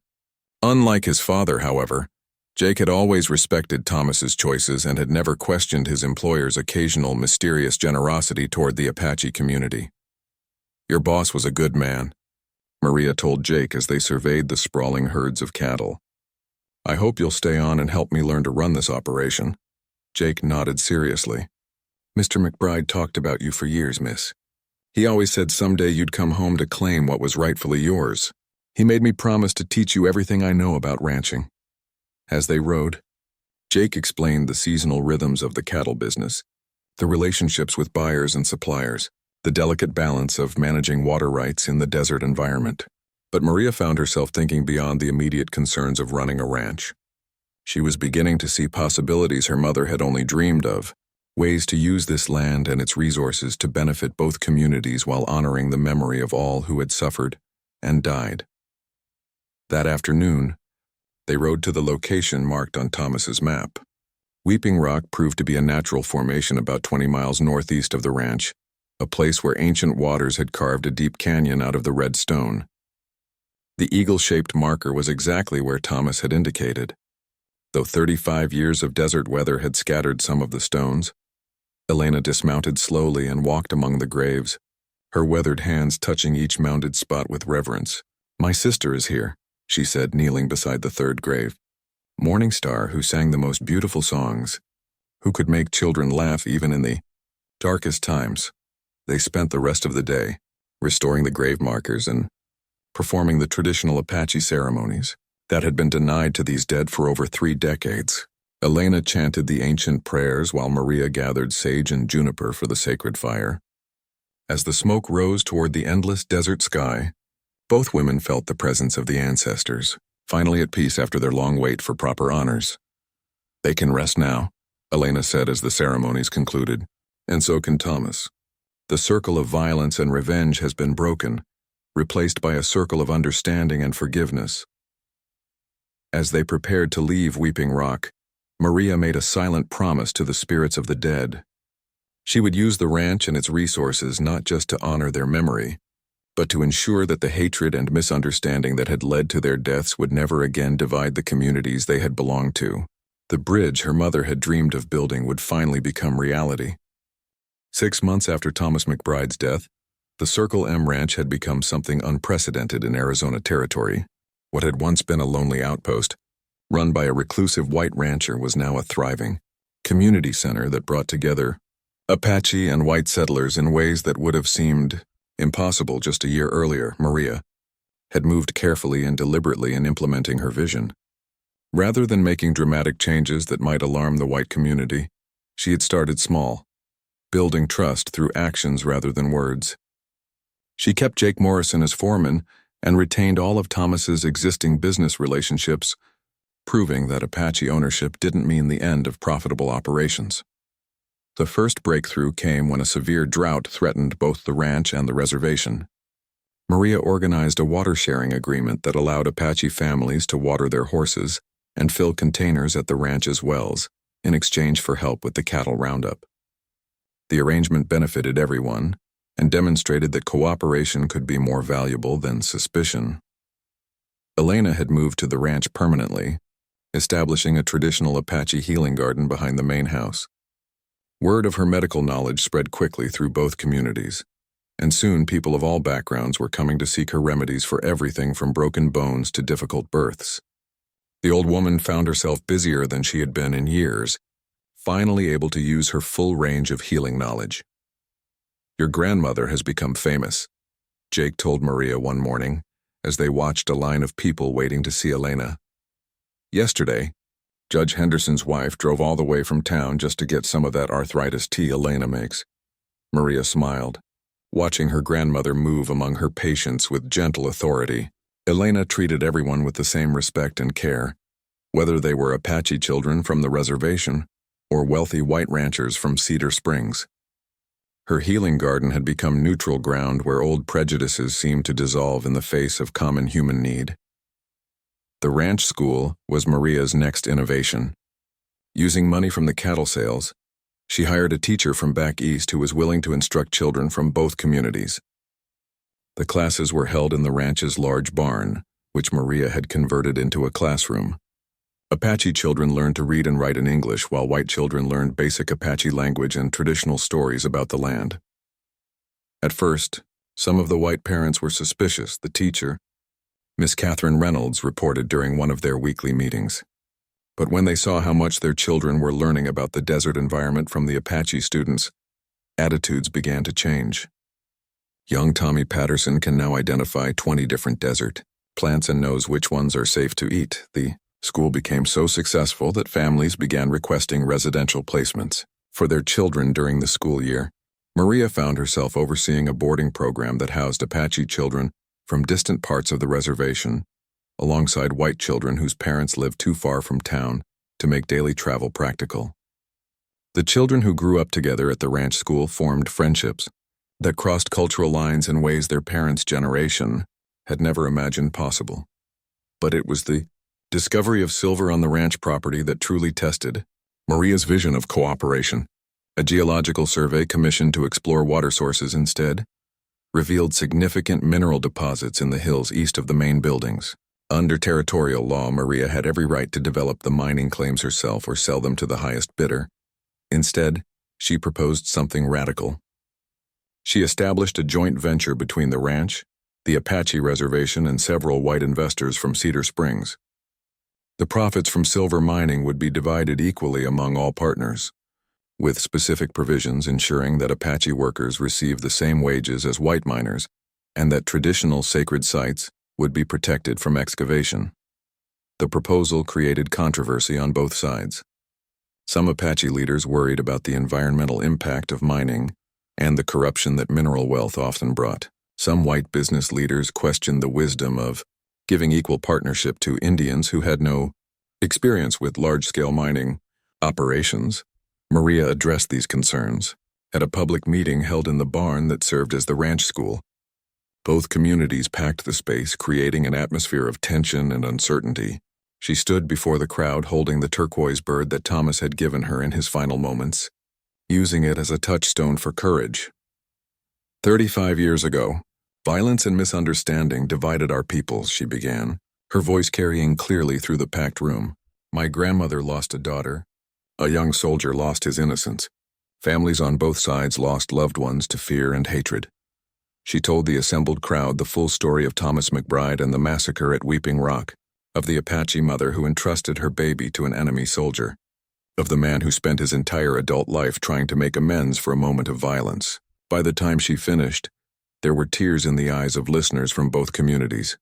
Unlike his father, however, Jake had always respected Thomas's choices and had never questioned his employer's occasional mysterious generosity toward the Apache community. "Your boss was a good man," Maria told Jake as they surveyed the sprawling herds of cattle. "I hope you'll stay on and help me learn to run this operation." Jake nodded seriously. "Mr. McBride talked about you for years, miss. He always said someday you'd come home to claim what was rightfully yours. He made me promise to teach you everything I know about ranching." As they rode, Jake explained the seasonal rhythms of the cattle business, the relationships with buyers and suppliers, the delicate balance of managing water rights in the desert environment. But Maria found herself thinking beyond the immediate concerns of running a ranch. She was beginning to see possibilities her mother had only dreamed of, ways to use this land and its resources to benefit both communities while honoring the memory of all who had suffered and died. That afternoon, they rode to the location marked on Thomas's map. Weeping Rock proved to be a natural formation about 20 miles northeast of the ranch, a place where ancient waters had carved a deep canyon out of the red stone. The eagle-shaped marker was exactly where Thomas had indicated. Though 35 years of desert weather had scattered some of the stones, Elena dismounted slowly and walked among the graves, her weathered hands touching each mounded spot with reverence. "My sister is here," she said, kneeling beside the third grave. "Morning Star, who sang the most beautiful songs, who could make children laugh even in the darkest times." They spent the rest of the day restoring the grave markers and performing the traditional Apache ceremonies that had been denied to these dead for over 3 decades. Elena chanted the ancient prayers while Maria gathered sage and juniper for the sacred fire. As the smoke rose toward the endless desert sky, both women felt the presence of the ancestors, finally at peace after their long wait for proper honors. "They can rest now," Elena said as the ceremonies concluded. "And so can Thomas. The circle of violence and revenge has been broken, replaced by a circle of understanding and forgiveness." As they prepared to leave Weeping Rock, Maria made a silent promise to the spirits of the dead. She would use the ranch and its resources not just to honor their memory, but to ensure that the hatred and misunderstanding that had led to their deaths would never again divide the communities they had belonged to. The bridge her mother had dreamed of building would finally become reality. 6 months after Thomas McBride's death, the Circle M Ranch had become something unprecedented in Arizona territory. What had once been a lonely outpost, run by a reclusive white rancher, was now a thriving community center that brought together Apache and white settlers in ways that would have seemed impossible just a year earlier. Maria had moved carefully and deliberately in implementing her vision. Rather than making dramatic changes that might alarm the white community, she had started small, building trust through actions rather than words. She kept Jake Morrison as foreman and retained all of Thomas's existing business relationships, proving that Apache ownership didn't mean the end of profitable operations. The first breakthrough came when a severe drought threatened both the ranch and the reservation. Maria organized a water-sharing agreement that allowed Apache families to water their horses and fill containers at the ranch's wells in exchange for help with the cattle roundup. The arrangement benefited everyone and demonstrated that cooperation could be more valuable than suspicion. Elena had moved to the ranch permanently, establishing a traditional Apache healing garden behind the main house. Word of her medical knowledge spread quickly through both communities, and soon people of all backgrounds were coming to seek her remedies for everything from broken bones to difficult births. The old woman found herself busier than she had been in years, finally able to use her full range of healing knowledge. "Your grandmother has become famous," Jake told Maria one morning as they watched a line of people waiting to see Elena. "Yesterday, Judge Henderson's wife drove all the way from town just to get some of that arthritis tea Elena makes." Maria smiled, watching her grandmother move among her patients with gentle authority. Elena treated everyone with the same respect and care, whether they were Apache children from the reservation or wealthy white ranchers from Cedar Springs. Her healing garden had become neutral ground where old prejudices seemed to dissolve in the face of common human need. The ranch school was Maria's next innovation. Using money from the cattle sales, she hired a teacher from back east who was willing to instruct children from both communities. The classes were held in the ranch's large barn, which Maria had converted into a classroom. Apache children learned to read and write in English, while white children learned basic Apache language and traditional stories about the land. At first, some of the white parents were suspicious. The teacher, Miss Catherine Reynolds, reported during one of their weekly meetings. But when they saw how much their children were learning about the desert environment from the Apache students, attitudes began to change. Young Tommy Patterson can now identify 20 different desert plants and knows which ones are safe to eat. The school became so successful that families began requesting residential placements for their children during the school year. Maria found herself overseeing a boarding program that housed Apache children from distant parts of the reservation, alongside white children whose parents lived too far from town to make daily travel practical. The children who grew up together at the ranch school formed friendships that crossed cultural lines in ways their parents' generation had never imagined possible. But it was the discovery of silver on the ranch property that truly tested Maria's vision of cooperation. A geological survey commissioned to explore water sources instead revealed significant mineral deposits in the hills east of the main buildings. Under territorial law, Maria had every right to develop the mining claims herself or sell them to the highest bidder. Instead, she proposed something radical. She established a joint venture between the ranch, the Apache reservation, and several white investors from Cedar Springs. The profits from silver mining would be divided equally among all partners, with specific provisions ensuring that Apache workers received the same wages as white miners and that traditional sacred sites would be protected from excavation. The proposal created controversy on both sides. Some Apache leaders worried about the environmental impact of mining and the corruption that mineral wealth often brought. Some white business leaders questioned the wisdom of giving equal partnership to Indians who had no experience with large-scale mining operations. Maria addressed these concerns at a public meeting held in the barn that served as the ranch school. Both communities packed the space, creating an atmosphere of tension and uncertainty. She stood before the crowd holding the turquoise bird that Thomas had given her in his final moments, using it as a touchstone for courage. 35 years ago, violence and misunderstanding divided our peoples, she began, her voice carrying clearly through the packed room. My grandmother lost a daughter. A young soldier lost his innocence. Families on both sides lost loved ones to fear and hatred. She told the assembled crowd the full story of Thomas McBride and the massacre at Weeping Rock, of the Apache mother who entrusted her baby to an enemy soldier, of the man who spent his entire adult life trying to make amends for a moment of violence. By the time she finished, there were tears in the eyes of listeners from both communities.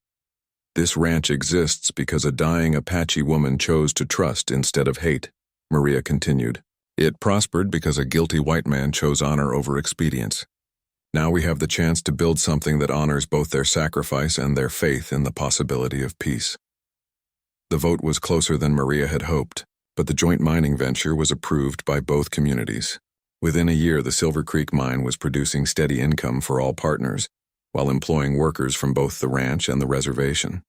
This ranch exists because a dying Apache woman chose to trust instead of hate, Maria continued. It prospered because a guilty white man chose honor over expedience. Now we have the chance to build something that honors both their sacrifice and their faith in the possibility of peace. The vote was closer than Maria had hoped, but the joint mining venture was approved by both communities. Within a year, the Silver Creek mine was producing steady income for all partners, while employing workers from both the ranch and the reservation.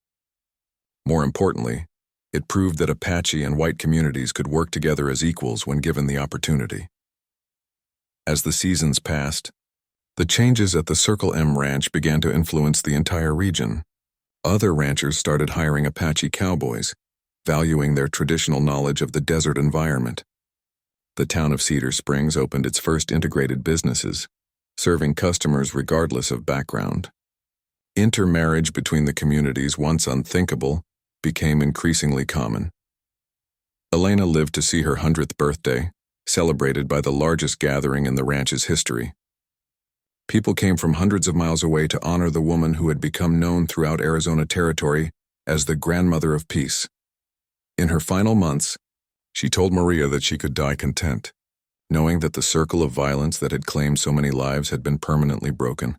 More importantly, it proved that Apache and white communities could work together as equals when given the opportunity. As the seasons passed, the changes at the Circle M Ranch began to influence the entire region. Other ranchers started hiring Apache cowboys, valuing their traditional knowledge of the desert environment. The town of Cedar Springs opened its first integrated businesses, serving customers regardless of background. Intermarriage between the communities, once unthinkable, became increasingly common. Elena lived to see her 100th birthday, celebrated by the largest gathering in the ranch's history. People came from hundreds of miles away to honor the woman who had become known throughout Arizona territory as the Grandmother of Peace. In her final months, she told Maria that she could die content, knowing that the circle of violence that had claimed so many lives had been permanently broken.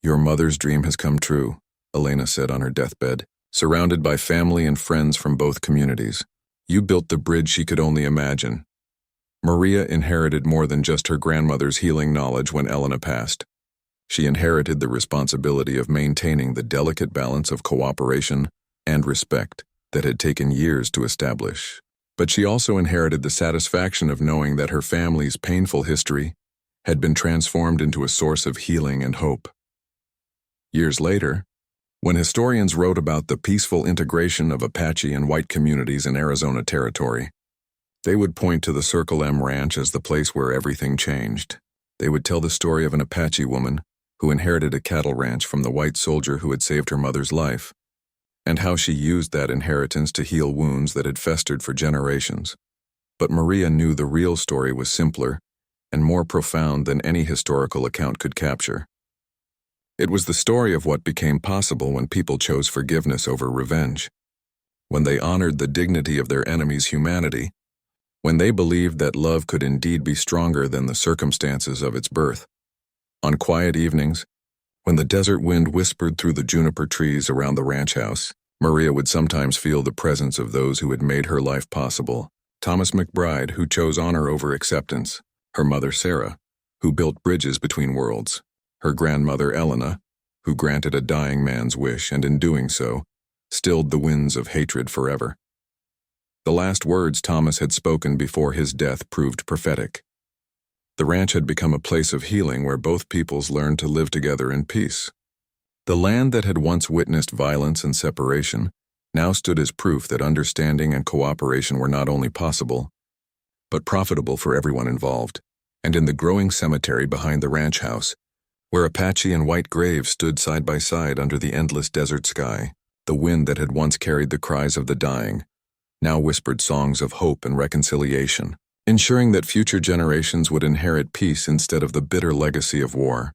Your mother's dream has come true, Elena said on her deathbed, surrounded by family and friends from both communities. You built the bridge she could only imagine. Maria inherited more than just her grandmother's healing knowledge when Elena passed. She inherited the responsibility of maintaining the delicate balance of cooperation and respect that had taken years to establish. But she also inherited the satisfaction of knowing that her family's painful history had been transformed into a source of healing and hope. Years later, when historians wrote about the peaceful integration of Apache and white communities in Arizona territory, they would point to the Circle M Ranch as the place where everything changed. They would tell the story of an Apache woman who inherited a cattle ranch from the white soldier who had saved her mother's life, and how she used that inheritance to heal wounds that had festered for generations. But Maria knew the real story was simpler and more profound than any historical account could capture. It was the story of what became possible when people chose forgiveness over revenge, when they honored the dignity of their enemy's humanity, when they believed that love could indeed be stronger than the circumstances of its birth. On quiet evenings, when the desert wind whispered through the juniper trees around the ranch house, Maria would sometimes feel the presence of those who had made her life possible. Thomas McBride, who chose honor over acceptance, her mother Sarah, who built bridges between worlds, her grandmother Elena, who granted a dying man's wish and in doing so, stilled the winds of hatred forever. The last words Thomas had spoken before his death proved prophetic. The ranch had become a place of healing where both peoples learned to live together in peace. The land that had once witnessed violence and separation now stood as proof that understanding and cooperation were not only possible, but profitable for everyone involved. And in the growing cemetery behind the ranch house, where Apache and white graves stood side by side under the endless desert sky, the wind that had once carried the cries of the dying now whispered songs of hope and reconciliation, ensuring that future generations would inherit peace instead of the bitter legacy of war.